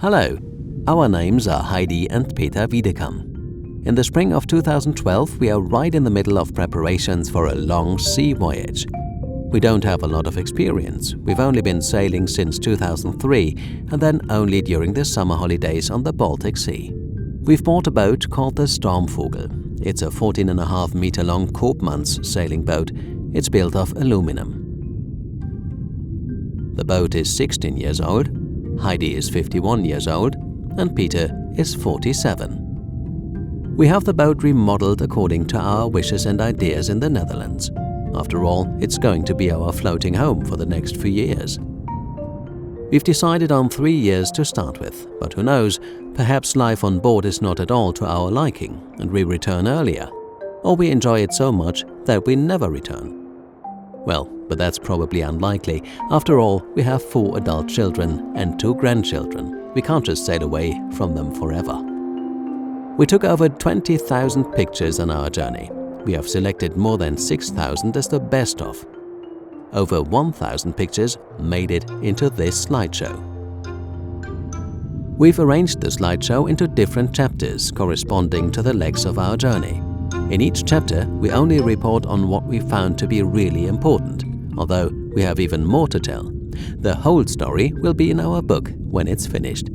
Hello, our names are Heidi and Peter Wiedekamm. In the spring of 2012, we are right in the middle of preparations for a long sea voyage. We don't have a lot of experience. We've only been sailing since 2003 and then only during the summer holidays on the Baltic Sea. We've bought a boat called the Stormvogel. It's a 14.5 meter long Koopmans sailing boat. It's built of aluminum. The boat is 16 years old, Heidi is 51 years old, and Peter is 47. We have the boat remodeled according to our wishes and ideas in the Netherlands. After all, it's going to be our floating home for the next few years. We've decided on 3 years to start with, but who knows, perhaps life on board is not at all to our liking and we return earlier, or we enjoy it so much that we never return. Well, but that's probably unlikely. After all, we have 4 adult children and 2 grandchildren. We can't just sail away from them forever. We took over 20,000 pictures on our journey. We have selected more than 6,000 as the best of. Over 1,000 pictures made it into this slideshow. We've arranged the slideshow into different chapters corresponding to the legs of our journey. In each chapter, we only report on what we found to be really important, although we have even more to tell. The whole story will be in our book when it's finished.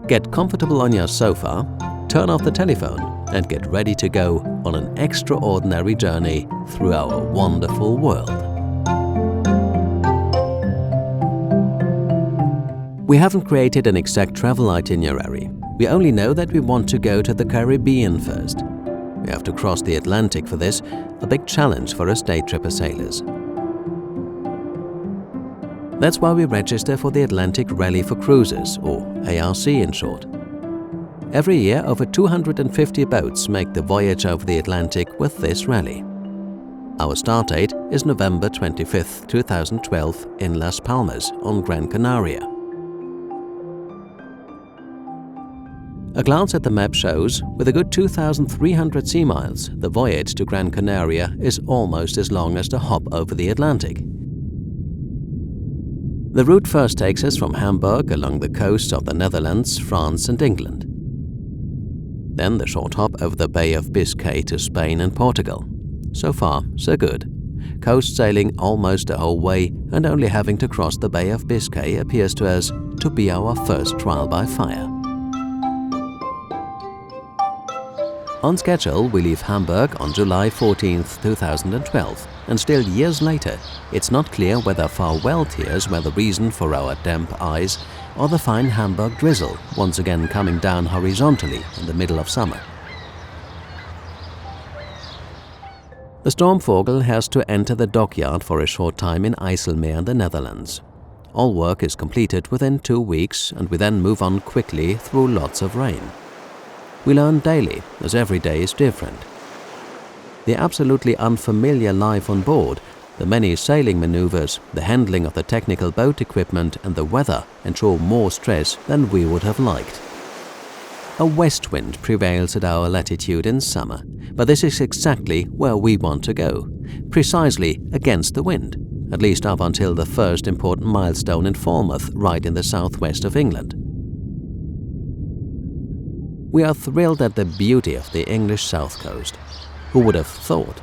Get comfortable on your sofa, turn off the telephone, and get ready to go on an extraordinary journey through our wonderful world. We haven't created an exact travel itinerary. We only know that we want to go to the Caribbean first. We have to cross the Atlantic for this, a big challenge for us day tripper sailors. That's why we register for the Atlantic Rally for Cruises, or ARC in short. Every year, over 250 boats make the voyage over the Atlantic with this rally. Our start date is November 25, 2012 in Las Palmas on Gran Canaria. A glance at the map shows, with a good 2,300 sea miles, the voyage to Gran Canaria is almost as long as the hop over the Atlantic. The route first takes us from Hamburg along the coasts of the Netherlands, France and England. Then the short hop over the Bay of Biscay to Spain and Portugal. So far, so good. Coast sailing almost the whole way, and only having to cross the Bay of Biscay appears to us to be our first trial by fire. On schedule, we leave Hamburg on July 14, 2012, and still years later, it's not clear whether farewell tears were the reason for our damp eyes or the fine Hamburg drizzle once again coming down horizontally in the middle of summer. The Stormvogel has to enter the dockyard for a short time in IJsselmeer in the Netherlands. All work is completed within 2 weeks and we then move on quickly through lots of rain. We learn daily, as every day is different. The absolutely unfamiliar life on board, the many sailing maneuvers, the handling of the technical boat equipment and the weather ensure more stress than we would have liked. A west wind prevails at our latitude in summer, but this is exactly where we want to go, precisely against the wind, at least up until the first important milestone in Falmouth, right in the southwest of England. We are thrilled at the beauty of the English south coast. Who would have thought?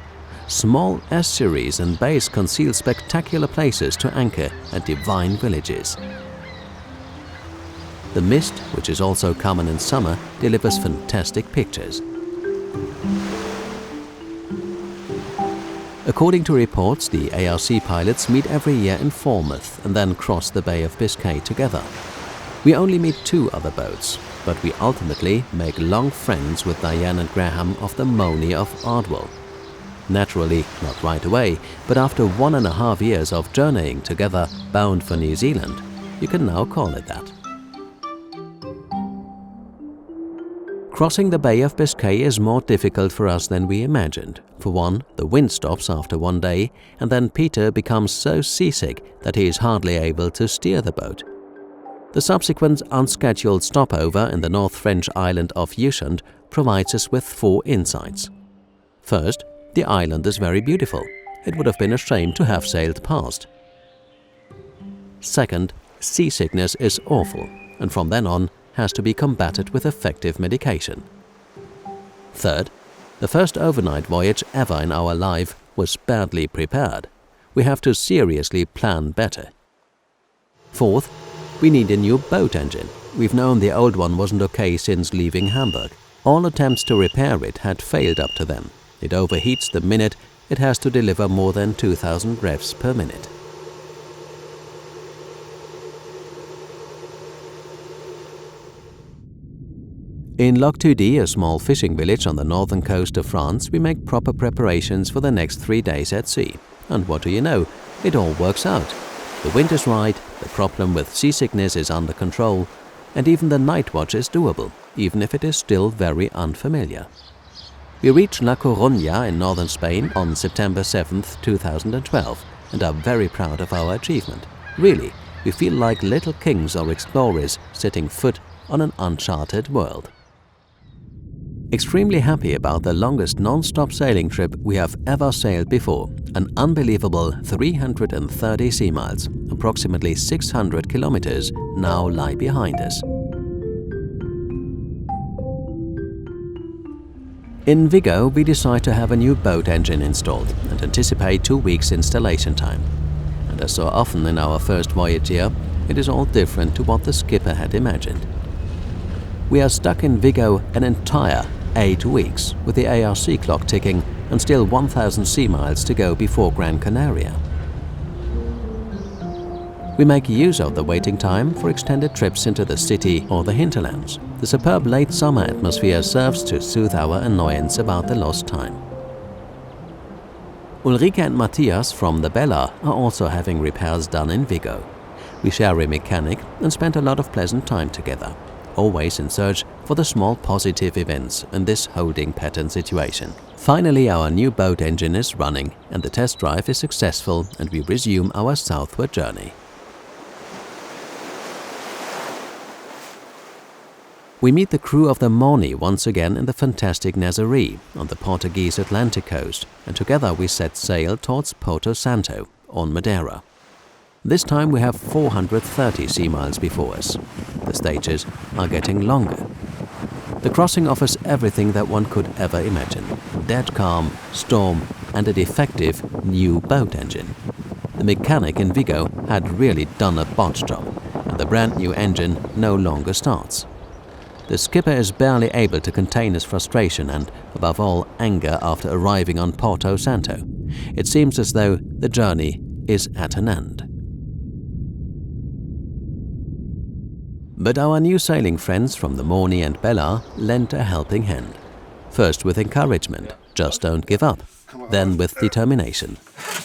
Small estuaries and bays conceal spectacular places to anchor and divine villages. The mist, which is also common in summer, delivers fantastic pictures. According to reports, the ARC pilots meet every year in Falmouth and then cross the Bay of Biscay together. We only meet 2 other boats, but we ultimately make long friends with Diane and Graham of the Moni of Ardwell. Naturally, not right away, but after 1.5 years of journeying together bound for New Zealand, you can now call it that. Crossing the Bay of Biscay is more difficult for us than we imagined. For one, the wind stops after 1 day, and then Peter becomes so seasick that he is hardly able to steer the boat. The subsequent unscheduled stopover in the North French island of Ushant provides us with 4 insights. First, the island is very beautiful. It would have been a shame to have sailed past. Second, Seasickness is awful, and from then on has to be combated with effective medication. Third, the first overnight voyage ever in our life was badly prepared. We have to seriously plan better. Fourth, we need a new boat engine. We've known the old one wasn't okay since leaving Hamburg. All attempts to repair it had failed up to then. It overheats the minute it has to deliver more than 2,000 revs per minute. In Loctudy, a small fishing village on the northern coast of France, we make proper preparations for the next 3 days at sea. And what do you know? It all works out. The wind is right, the problem with seasickness is under control, and even the night watch is doable, even if it is still very unfamiliar. We reached La Coruña in northern Spain on September 7th, 2012, and are very proud of our achievement. Really, we feel like little kings or explorers setting foot on an uncharted world. Extremely happy about the longest non-stop sailing trip we have ever sailed before, an unbelievable 330 sea miles, approximately 600 kilometers, now lie behind us. In Vigo, we decide to have a new boat engine installed and anticipate 2 weeks installation time. And as so often in our first voyage here, it is all different to what the skipper had imagined. We are stuck in Vigo an entire 8 weeks, with the ARC clock ticking and still 1,000 sea miles to go before Gran Canaria. We make use of the waiting time for extended trips into the city or the hinterlands. The superb late summer atmosphere serves to soothe our annoyance about the lost time. Ulrike and Matthias from the Bella are also having repairs done in Vigo. We share a mechanic and spend a lot of pleasant time together, always in search for the small positive events in this holding pattern situation. Finally, our new boat engine is running and the test drive is successful, and we resume our southward journey. We meet the crew of the Morny once again in the fantastic Nazaré on the Portuguese Atlantic coast, and together we set sail towards Porto Santo on Madeira. This time we have 430 sea miles before us. The stages are getting longer. The crossing offers everything that one could ever imagine: dead calm, storm, and a defective new boat engine. The mechanic in Vigo had really done a botch job, and the brand new engine no longer starts. The skipper is barely able to contain his frustration and, above all, anger after arriving on Porto Santo. It seems as though the journey is at an end. But our new sailing friends from the Morny and Bella lent a helping hand. First with encouragement, just don't give up. Then with determination.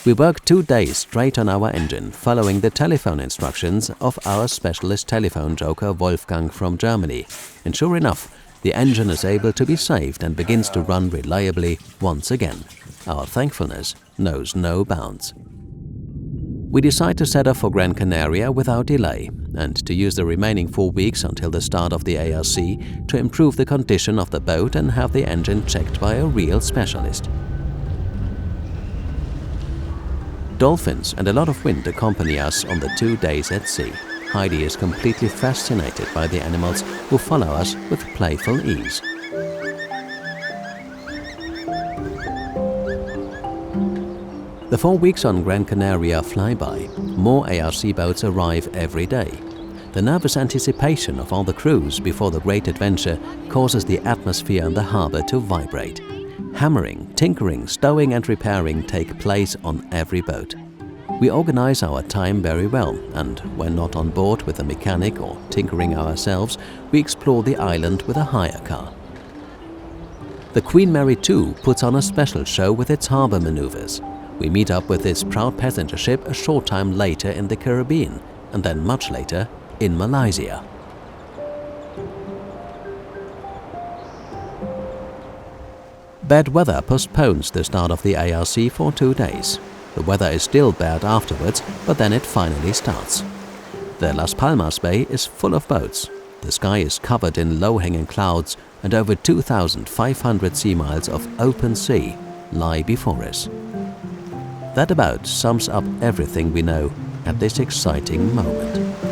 We worked 2 days straight on our engine, following the telephone instructions of our specialist telephone joker Wolfgang from Germany. And sure enough, the engine is able to be saved and begins to run reliably once again. Our thankfulness knows no bounds. We decide to set off for Gran Canaria without delay, and to use the remaining 4 weeks until the start of the ARC to improve the condition of the boat and have the engine checked by a real specialist. Dolphins and a lot of wind accompany us on the 2 days at sea. Heidi is completely fascinated by the animals who follow us with playful ease. The 4 weeks on Gran Canaria fly by. More ARC boats arrive every day. The nervous anticipation of all the crews before the great adventure causes the atmosphere in the harbor to vibrate. Hammering, tinkering, stowing and repairing take place on every boat. We organize our time very well, and when not on board with a mechanic or tinkering ourselves, we explore the island with a hire car. The Queen Mary II puts on a special show with its harbor maneuvers. We meet up with this proud passenger ship a short time later in the Caribbean, and then much later in Malaysia. Bad weather postpones the start of the ARC for 2 days. The weather is still bad afterwards, but then it finally starts. The Las Palmas Bay is full of boats. The sky is covered in low-hanging clouds, and over 2,500 sea miles of open sea lie before us. That about sums up everything we know at this exciting moment.